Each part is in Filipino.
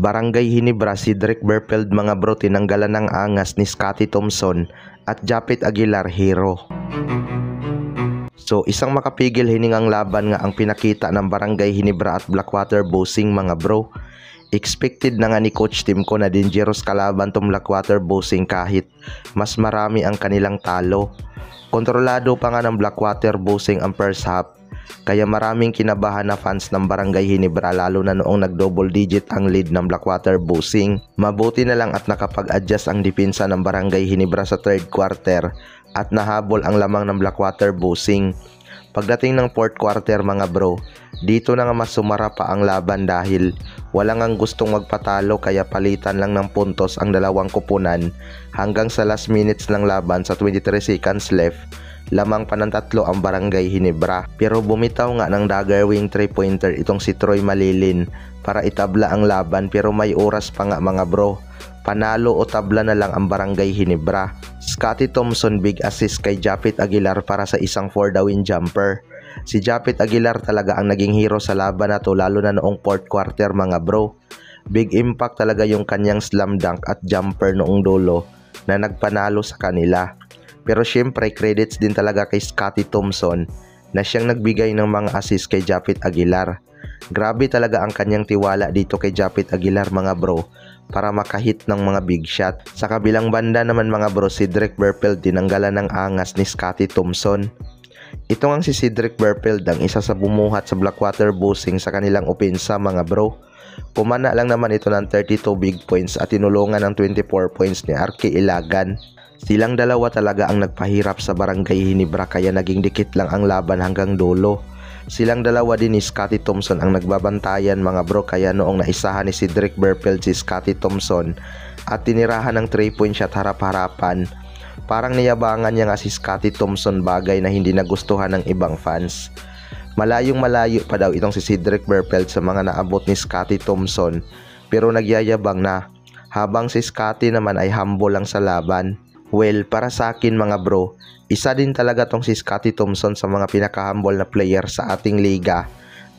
Barangay Ginebra, Cedric Berpeld mga bro, tinanggalan ng angas ni Scottie Thompson at Japit Aguilar hero. So isang makapigil hiningang laban nga ang pinakita ng Barangay Ginebra at Blackwater Bossing mga bro. Expected na nga ni Coach Timco na dangerous kalaban tong Blackwater Bossing kahit mas marami ang kanilang talo. Kontrolado pa nga ng Blackwater Bossing ang first half. Kaya maraming kinabahan na fans ng Barangay Ginebra lalo na noong nag-double digit ang lead ng Blackwater Bossing. Mabuti na lang at nakapag-adjust ang depensa ng Barangay Ginebra sa third quarter at nahabol ang lamang ng Blackwater Bossing. Pagdating ng fourth quarter mga bro, dito na nga mas sumara pa ang laban dahil walang ang gustong magpatalo kaya palitan lang ng puntos ang dalawang kupunan hanggang sa last minutes ng laban sa 23 seconds left. Lamang pa ng 3 ang Barangay Ginebra. Pero bumitaw nga ng dagger wing 3-pointer itong si Troy Malilin para itabla ang laban pero may oras pa nga mga bro. Panalo o tabla na lang ang Barangay Ginebra. Scottie Thompson big assist kay Japit Aguilar para sa isang for the win jumper. Si Japit Aguilar talaga ang naging hero sa laban na to lalo na noong fourth quarter mga bro. Big impact talaga yung kanyang slam dunk at jumper noong dulo na nagpanalo sa kanila. Pero syempre credits din talaga kay Scottie Thompson na siyang nagbigay ng mga assist kay Japit Aguilar. Grabe talaga ang kanyang tiwala dito kay Japit Aguilar mga bro para makahit ng mga big shot. Sa kabilang banda naman mga bro, Cedric Berpeld tinanggalan ng angas ni Scottie Thompson. Ito nga si Cedric Berpeld ang isa sa bumuhat sa Blackwater Bossing sa kanilang opensa mga bro. Kumana lang naman ito ng 32 big points at tinulungan ng 24 points ni Arky Ilagan. Silang dalawa talaga ang nagpahirap sa Barangay Ginebra kaya naging dikit lang ang laban hanggang dulo. Silang dalawa din ni Scottie Thompson ang nagbabantayan mga bro kaya noong naisahan ni Cedric Berpeld si Scottie Thompson at tinirahan ng 3-point shot harap-harapan. Parang niyabangan niya nga si Scottie Thompson, bagay na hindi nagustuhan ng ibang fans. Malayong malayo pa daw itong si Cedric Berpeld sa mga naabot ni Scottie Thompson pero nagyayabang na habang si Scottie naman ay humble lang sa laban. Well, para sa akin mga bro, isa din talaga tong si Scottie Thompson sa mga pinaka-humble na player sa ating liga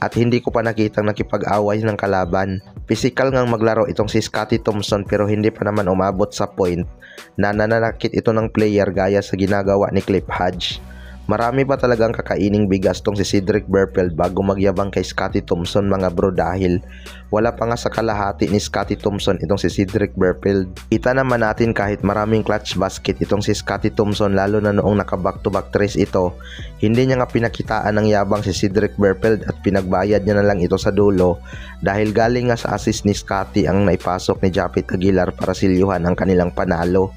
at hindi ko pa nakitang nakipag-away ng kalaban. Physical ngang maglaro itong si Scottie Thompson pero hindi pa naman umabot sa point na nananakit ito ng player gaya sa ginagawa ni Cliff Hodge. Marami pa talagang kakaining bigas tong si Cedric Berpeld bago magyabang kay Scottie Thompson mga bro dahil wala pa nga sa kalahati ni Scottie Thompson itong si Cedric Berpeld. Kita naman natin kahit maraming clutch basket itong si Scottie Thompson lalo na noong naka back-to-back threes ito, hindi niya nga pinakitaan ng yabang si Cedric Berpeld at pinagbayad niya na lang ito sa dulo dahil galing nga sa assist ni Scottie ang naipasok ni Japit Aguilar para silyuhan ang kanilang panalo.